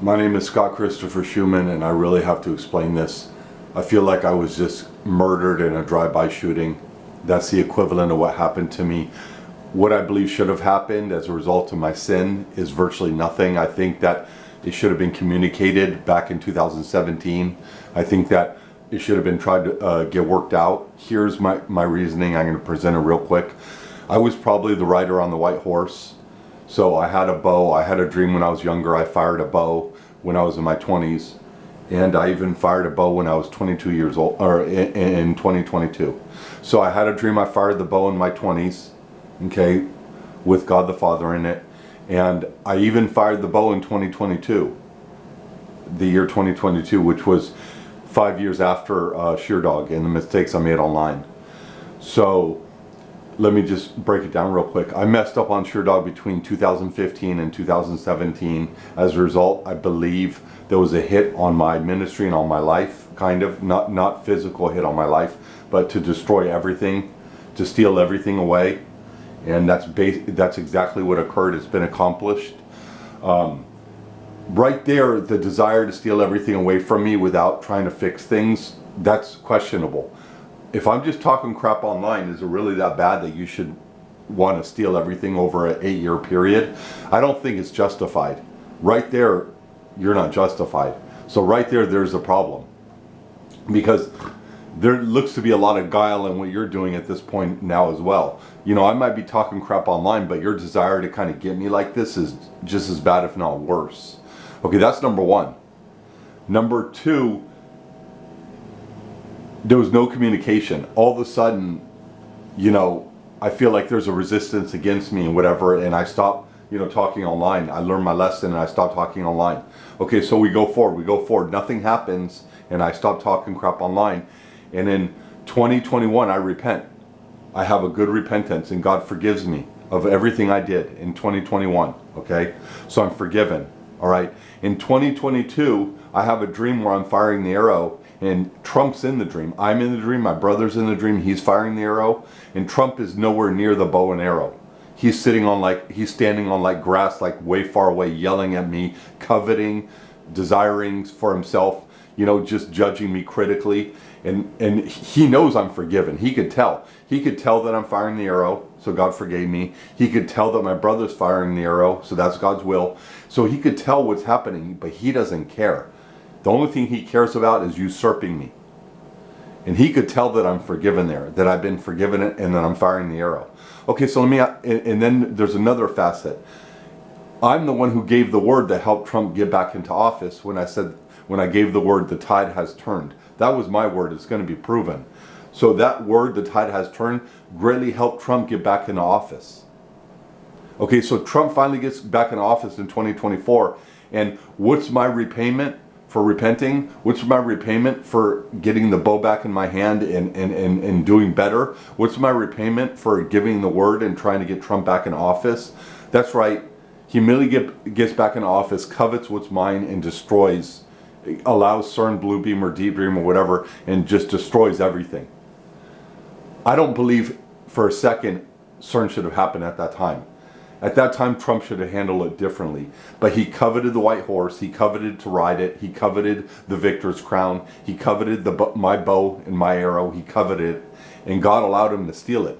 My name is Scott Christopher Schumann, and I really have to explain this. I feel like I was just murdered in a drive-by shooting. That's the equivalent of what happened to me. What I believe should have happened as a result of my sin is virtually nothing. I think that it should have been communicated back in 2017. I think that it should have been tried to get worked out. Here's my reasoning. I'm going to present it real quick. I was probably the rider on the white horse. So I had a bow. I had a dream when I was younger. I fired a bow when I was in my 20s. And I even fired a bow when I was 22 years old, or in 2022. So I had a dream. I fired the bow in my 20s, okay, with God the Father in it. And I even fired the bow in 2022, the year 2022, which was 5 years after Sheer Dog and the mistakes I made online. So let me just break it down real quick. I messed up on Sheer Dog between 2015 and 2017. As a result, I believe there was a hit on my ministry and on my life, kind of, not physical hit on my life, but to destroy everything, to steal everything away. And that's exactly what occurred. It's been accomplished. Right there, the desire to steal everything away from me without trying to fix things, that's questionable. If I'm just talking crap online, is it really that bad that you should want to steal everything over an 8-year period? I don't think it's justified. Right there, you're not justified. So right there, there's a problem. Because there looks to be a lot of guile in what you're doing at this point now as well. You know, I might be talking crap online, but your desire to kind of get me like this is just as bad, if not worse. Okay, that's number one. Number two, there was no communication. All of a sudden, you know, I feel like there's a resistance against me and whatever, and I stop, talking online. I learned my lesson and I stopped talking online. Okay, so we go forward. Nothing happens, and I stop talking crap online. And in 2021, I repent. I have a good repentance, and God forgives me of everything I did in 2021, okay? So I'm forgiven, all right? In 2022, I have a dream where I'm firing the arrow, and Trump's in the dream. I'm in the dream, my brother's in the dream, he's firing the arrow, and Trump is nowhere near the bow and arrow. He's standing on like grass, like way far away, yelling at me, coveting, desiring for himself, just judging me critically. And he knows I'm forgiven. He could tell. He could tell that I'm firing the arrow, so God forgave me. He could tell that my brother's firing the arrow, so that's God's will. So he could tell what's happening, but he doesn't care. The only thing he cares about is usurping me. And he could tell that I'm forgiven there, that I've been forgiven and that I'm firing the arrow. Okay, so and then there's another facet. I'm the one who gave the word that helped Trump get back into office when I gave the word, the tide has turned. That was my word. It's going to be proven. So that word, the tide has turned, greatly helped Trump get back into office. Okay, so Trump finally gets back in office in 2024. And what's my repayment for repenting? What's my repayment for getting the bow back in my hand and doing better? What's my repayment for giving the word and trying to get Trump back in office? That's right. He immediately gets back in office, covets what's mine, and destroys, allows CERN, Blue Beam, or Deep Dream, or whatever, and just destroys everything. I don't believe for a second CERN should have happened at that time. At that time, Trump should have handled it differently. But he coveted the white horse. He coveted to ride it. He coveted the victor's crown. He coveted my bow and my arrow. He coveted it. And God allowed him to steal it.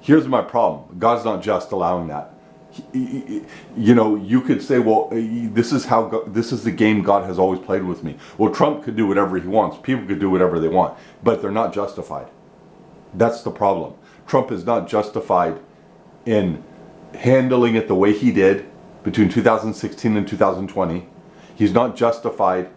Here's my problem. God's not just allowing that. You could say, well, this is the game God has always played with me. Well, Trump could do whatever he wants. People could do whatever they want. But they're not justified. That's the problem. Trump is not justified in handling it the way he did between 2016 and 2020. He's not justified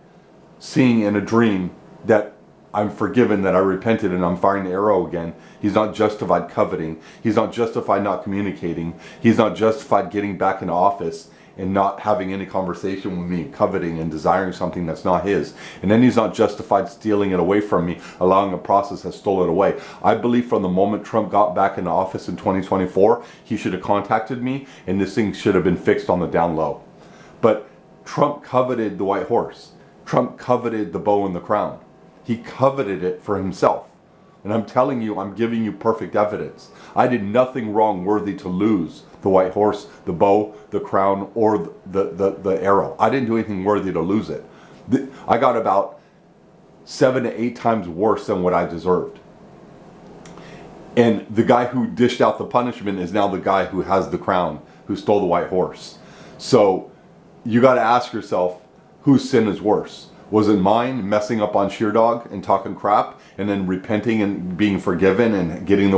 seeing in a dream that I'm forgiven, that I repented and I'm firing the arrow again. He's not justified coveting. He's not justified not communicating. He's not justified getting back into office and not having any conversation with me, coveting and desiring something that's not his. And then he's not justified stealing it away from me, allowing a process that stole it away. I believe from the moment Trump got back into office in 2024, he should have contacted me and this thing should have been fixed on the down low. But Trump coveted the white horse. Trump coveted the bow and the crown. He coveted it for himself. And I'm telling you, I'm giving you perfect evidence. I did nothing wrong worthy to lose the white horse, the bow, the crown, or the arrow. I didn't do anything worthy to lose it. I got about 7 to 8 times worse than what I deserved. And the guy who dished out the punishment is now the guy who has the crown, who stole the white horse. So you got to ask yourself, whose sin is worse? Was it mine messing up on Sheerdog and talking crap, and then repenting and being forgiven and getting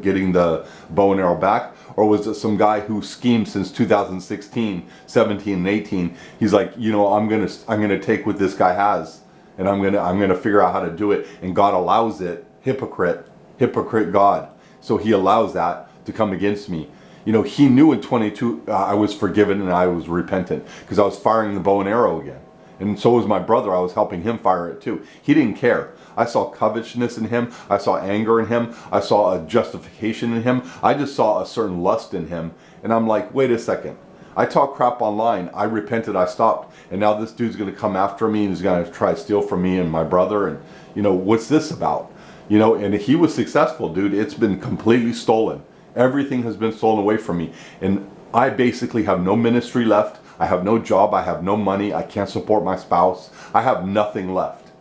getting the bow and arrow back? Or was it some guy who schemed since 2016, 17, and 18? He's like, you know, I'm gonna take what this guy has, and I'm gonna figure out how to do it. And God allows it. Hypocrite God. So He allows that to come against me. You know, He knew in 22 I was forgiven and I was repentant, because I was firing the bow and arrow again. And so was my brother. I was helping him fire it too. He didn't care. I saw covetousness in him. I saw anger in him. I saw a justification in him. I just saw a certain lust in him. And I'm like, wait a second. I talk crap online. I repented. I stopped. And now this dude's going to come after me and he's going to try to steal from me and my brother. And, you know, what's this about? You know, and he was successful, dude. It's been completely stolen. Everything has been stolen away from me. And I basically have no ministry left. I have no job, I have no money, I can't support my spouse, I have nothing left.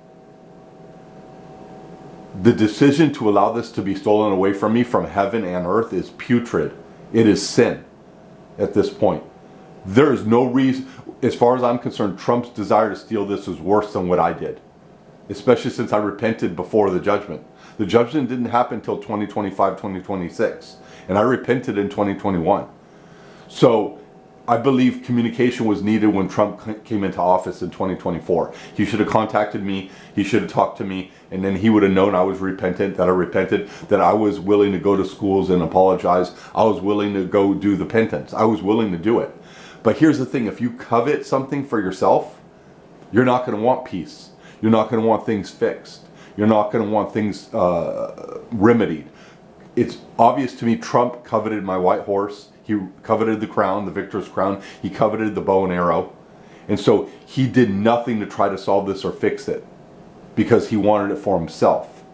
The decision to allow this to be stolen away from me from heaven and earth is putrid. It is sin at this point. There is no reason, as far as I'm concerned, Trump's desire to steal this is worse than what I did. Especially since I repented before the judgment. The judgment didn't happen until 2025, 2026. And I repented in 2021. So I believe communication was needed when Trump came into office in 2024. He should have contacted me, he should have talked to me, and then he would have known I was repentant, that I repented, that I was willing to go to schools and apologize. I was willing to go do the penance. I was willing to do it. But here's the thing, if you covet something for yourself, you're not going to want peace. You're not going to want things fixed. You're not going to want things remedied. It's obvious to me Trump coveted my white horse. He coveted the crown, the victor's crown. He coveted the bow and arrow. And so he did nothing to try to solve this or fix it, because he wanted it for himself.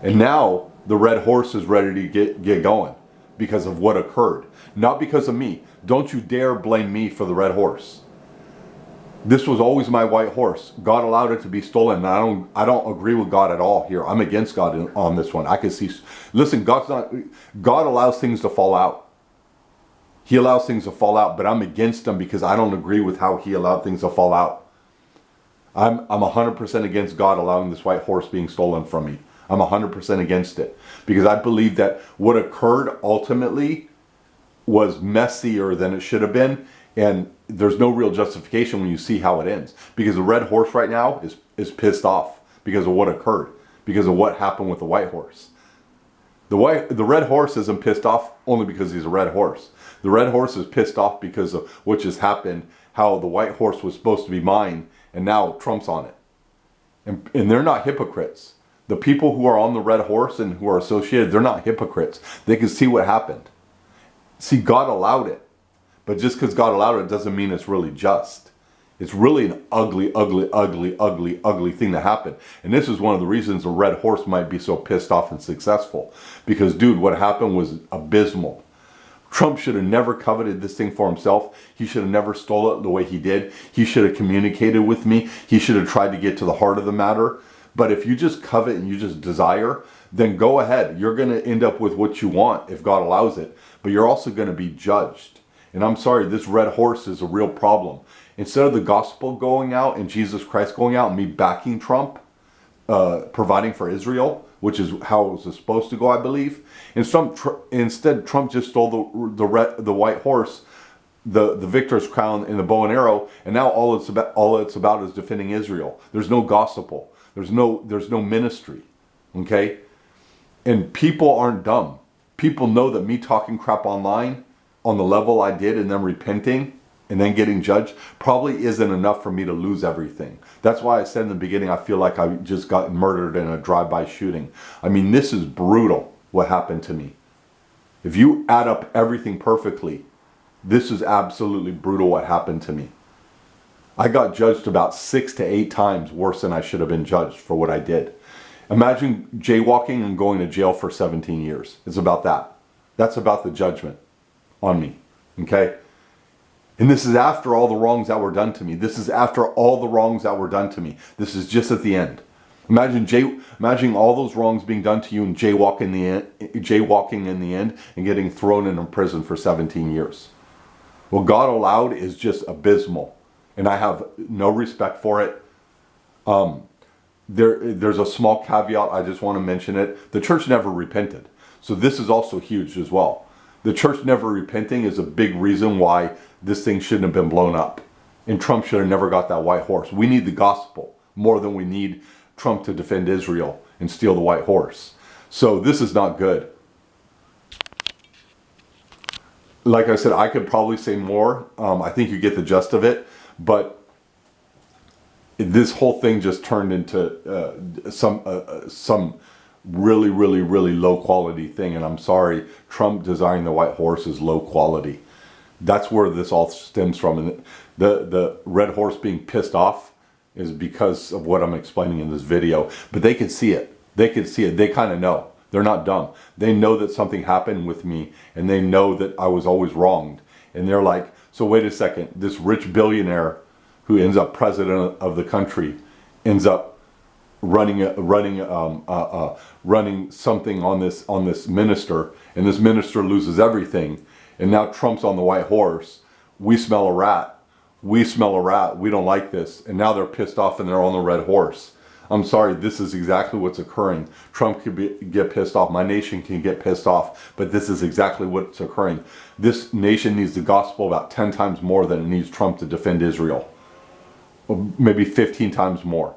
And now the red horse is ready to get going because of what occurred. Not because of me. Don't you dare blame me for the red horse. This was always my white horse. God allowed it to be stolen. And I don't agree with God at all here. I'm against God on this one. I can see, listen, God allows things to fall out. He allows things to fall out, but I'm against him because I don't agree with how he allowed things to fall out. I'm 100% against God allowing this white horse being stolen from me. I'm 100% against it, because I believe that what occurred ultimately was messier than it should have been, and there's no real justification when you see how it ends, because the red horse right now is pissed off because of what occurred, because of what happened with the white horse. The red horse isn't pissed off only because he's a red horse. The red horse is pissed off because of what just happened, how the white horse was supposed to be mine, and now Trump's on it. And they're not hypocrites. The people who are on the red horse and who are associated, they're not hypocrites. They can see what happened. See, God allowed it. But just because God allowed it doesn't mean it's really just. It's really an ugly, ugly, ugly, ugly, ugly thing to happen. And this is one of the reasons the red horse might be so pissed off and successful. Because, dude, what happened was abysmal. Trump should have never coveted this thing for himself. He should have never stole it the way he did. He should have communicated with me. He should have tried to get to the heart of the matter. But if you just covet and you just desire, then go ahead. You're going to end up with what you want if God allows it. But you're also going to be judged. And I'm sorry, this red horse is a real problem. Instead of the gospel going out and Jesus Christ going out and me backing Trump, providing for Israel, which is how it was supposed to go, I believe. Instead, Trump just stole the white horse, the victor's crown, and the bow and arrow, and now all it's about is defending Israel. There's no gospel. There's no ministry. Okay, and people aren't dumb. People know that me talking crap online on the level I did and then repenting and then getting judged probably isn't enough for me to lose everything. That's why I said in the beginning I feel like I just got murdered in a drive-by shooting. I mean, this is brutal what happened to me. If you add up everything perfectly, this is absolutely brutal what happened to me. I got judged about 6 to 8 times worse than I should have been judged for what I did. Imagine jaywalking and going to jail for 17 years. It's about that. That's about the judgment. on me. Okay? And this is after all the wrongs that were done to me. This is after all the wrongs that were done to me. This is just at the end. Imagine all those wrongs being done to you and jaywalking in the end and getting thrown in prison for 17 years. What God allowed is just abysmal. And I have no respect for it. There's a small caveat. I just want to mention it. The church never repented. So this is also huge as well. The church never repenting is a big reason why this thing shouldn't have been blown up. And Trump should have never got that white horse. We need the gospel more than we need Trump to defend Israel and steal the white horse. So this is not good. Like I said, I could probably say more. I think you get the gist of it. But this whole thing just turned into some really, really, really low quality thing. And I'm sorry, Trump desiring the white horse is low quality. That's where this all stems from. And the red horse being pissed off is because of what I'm explaining in this video. But they can see it. They can see it. They kind of know. They're not dumb. They know that something happened with me, and they know that I was always wronged. And they're like, so wait a second, this rich billionaire who ends up president of the country ends up running something on this minister, and this minister loses everything. And now Trump's on the white horse. We smell a rat. We smell a rat. We don't like this. And now they're pissed off and they're on the red horse. I'm sorry, this is exactly what's occurring. Trump could get pissed off. My nation can get pissed off. But this is exactly what's occurring. This nation needs the gospel about 10 times more than it needs Trump to defend Israel. Or maybe 15 times more.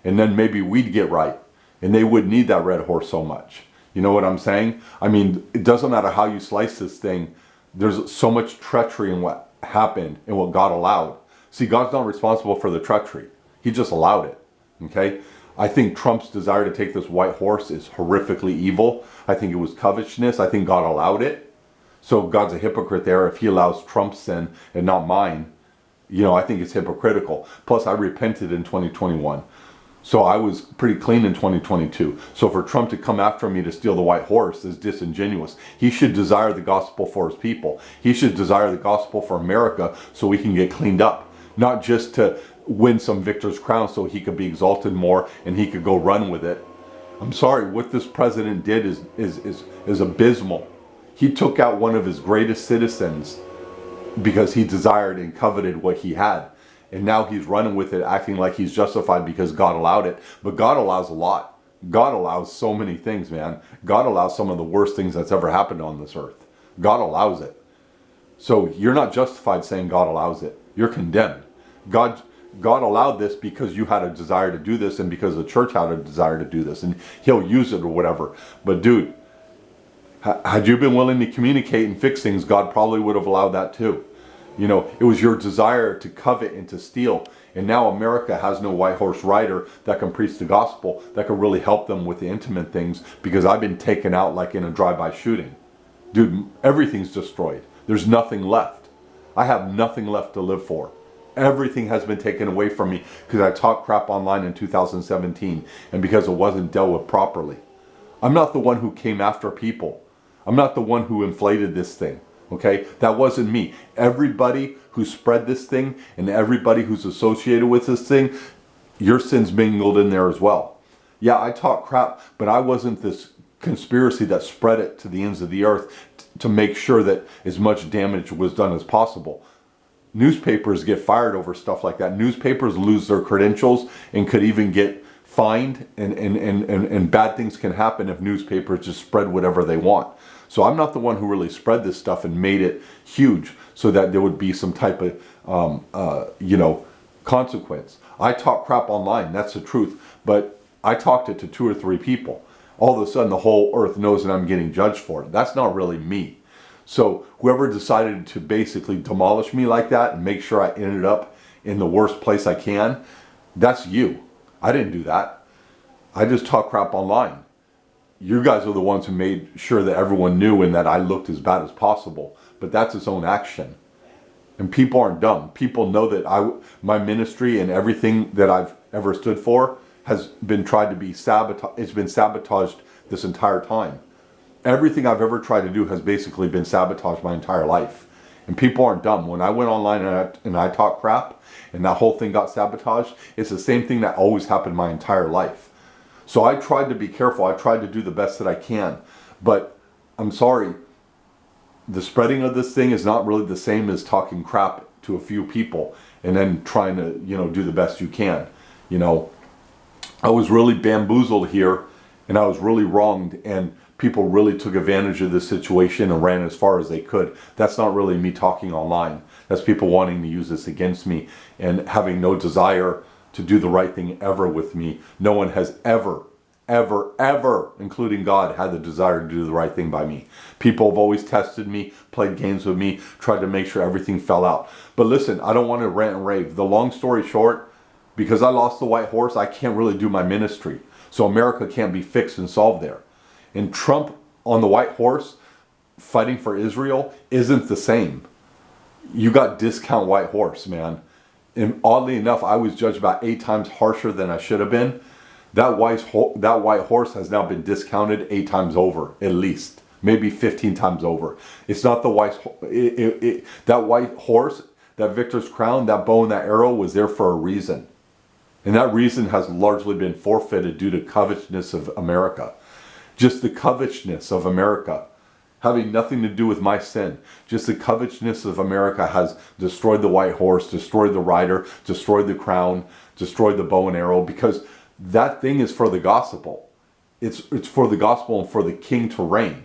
And then maybe we'd get right. And they wouldn't need that red horse so much. You know what I'm saying? I mean, it doesn't matter how you slice this thing. There's so much treachery in what happened and what God allowed. See, God's not responsible for the treachery. He just allowed it. Okay? I think Trump's desire to take this white horse is horrifically evil. I think it was covetousness. I think God allowed it. So God's a hypocrite there if he allows Trump's sin and not mine. You know, I think it's hypocritical. Plus, I repented in 2021. So I was pretty clean in 2022. So for Trump to come after me to steal the white horse is disingenuous. He should desire the gospel for his people. He should desire the gospel for America so we can get cleaned up. Not just to win some victor's crown so he could be exalted more and he could go run with it. I'm sorry, what this president did is abysmal. He took out one of his greatest citizens because he desired and coveted what he had. And now he's running with it, acting like he's justified because God allowed it. But God allows a lot. God allows so many things, man. God allows some of the worst things that's ever happened on this earth. God allows it. So you're not justified saying God allows it. You're condemned. God allowed this because you had a desire to do this and because the church had a desire to do this. And he'll use it or whatever. But dude, had you been willing to communicate and fix things, God probably would have allowed that too. You know, it was your desire to covet and to steal. And now America has no white horse rider that can preach the gospel, that can really help them with the intimate things, because I've been taken out like in a drive-by shooting. Dude, everything's destroyed. There's nothing left. I have nothing left to live for. Everything has been taken away from me because I talked crap online in 2017 and because it wasn't dealt with properly. I'm not the one who came after people. I'm not the one who inflated this thing. Okay, that wasn't me. Everybody who spread this thing and everybody who's associated with this thing, your sins mingled in there as well. Yeah, I talk crap, but I wasn't this conspiracy that spread it to the ends of the earth to make sure that as much damage was done as possible. Newspapers get fired over stuff like that. Newspapers lose their credentials and could even get fined, and bad things can happen if newspapers just spread whatever they want. So I'm not the one who really spread this stuff and made it huge so that there would be some type of, consequence. I talk crap online, that's the truth. But I talked it to 2 or 3 people. All of a sudden the whole earth knows that I'm getting judged for it. That's not really me. So whoever decided to basically demolish me like that and make sure I ended up in the worst place I can, that's you. I didn't do that. I just talk crap online. You guys are the ones who made sure that everyone knew and that I looked as bad as possible. But that's its own action. And people aren't dumb. People know that my ministry and everything that I've ever stood for has been tried to be sabotaged. It's been sabotaged this entire time. everything I've ever tried to do has basically been sabotaged my entire life. And people aren't dumb. When I went online and I talk crap and that whole thing got sabotaged, it's the same thing that always happened my entire life. So I tried to be careful. I tried to do the best that I can. But I'm sorry, the spreading of this thing is not really the same as talking crap to a few people and then trying to, do the best you can. I was really bamboozled here and I was really wronged, and people really took advantage of this situation and ran as far as they could. That's not really me talking online. That's people wanting to use this against me and having no desire to do the right thing ever with me. No one has ever, including God, had the desire to do the right thing by me. People have always tested me, played games with me, tried to make sure everything fell out. But listen, I don't want to rant and rave. The long story short, because I lost the white horse, I can't really do my ministry. So America can't be fixed and solved there. And Trump on the white horse fighting for Israel isn't the same. You got discount white horse, man. And oddly enough, I was judged about 8 times harsher than I should have been. That white horse has now been discounted 8 times over, at least. Maybe 15 times over. It's not the that white horse, that victor's crown, that bow and that arrow was there for a reason. And that reason has largely been forfeited due to covetousness of America. Just the covetousness of America, having nothing to do with my sin. Just the covetousness of America has destroyed the white horse, destroyed the rider, destroyed the crown, destroyed the bow and arrow, because that thing is for the gospel. It's for the gospel and for the king to reign.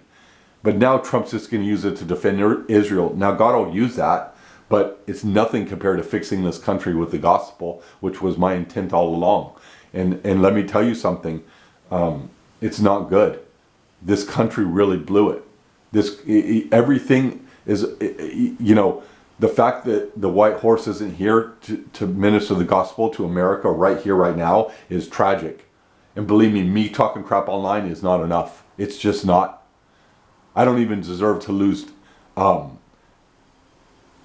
But now Trump's just going to use it to defend Israel. Now God will use that, but it's nothing compared to fixing this country with the gospel, which was my intent all along. And let me tell you something. It's not good. This country really blew it. Everything is, the fact that the white horse isn't here to minister the gospel to America right here, right now, is tragic. And believe me talking crap online is not enough. It's just not. I don't even deserve to lose. I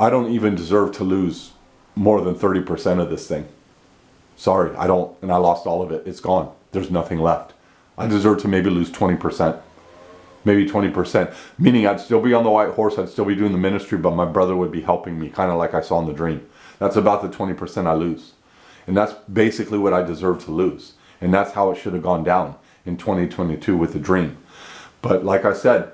don't even deserve to lose more than 30% of this thing. Sorry, I don't, and I lost all of it. It's gone. There's nothing left. I deserve to maybe lose 20%. Maybe 20%. Meaning I'd still be on the white horse, I'd still be doing the ministry, but my brother would be helping me, kind of like I saw in the dream. That's about the 20% I lose. And that's basically what I deserve to lose. And that's how it should have gone down in 2022 with the dream. But like I said,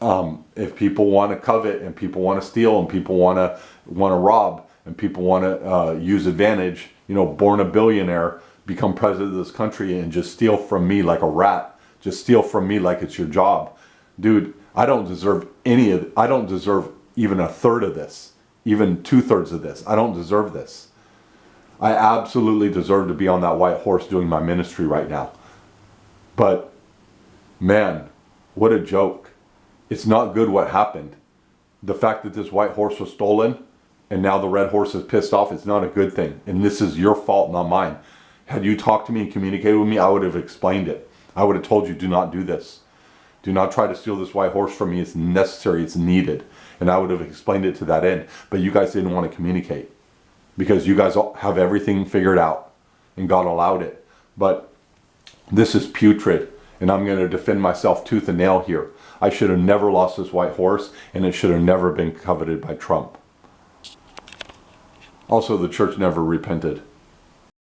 if people want to covet and people want to steal and people want to rob and people want to use advantage, born a billionaire, become president of this country and just steal from me like a rat, just steal from me like it's your job. Dude, I don't deserve I don't deserve even a third of this, even 2/3 of this. I don't deserve this. I absolutely deserve to be on that white horse doing my ministry right now. But man, what a joke. It's not good what happened. The fact that this white horse was stolen and now the red horse is pissed off, it's not a good thing. And this is your fault, not mine. Had you talked to me and communicated with me, I would have explained it. I would have told you, do not do this. Do not try to steal this white horse from me. It's necessary, it's needed. And I would have explained it to that end. But you guys didn't want to communicate because you guys have everything figured out and God allowed it. But this is putrid and I'm going to defend myself tooth and nail here. I should have never lost this white horse, and it should have never been coveted by Trump. Also, the church never repented.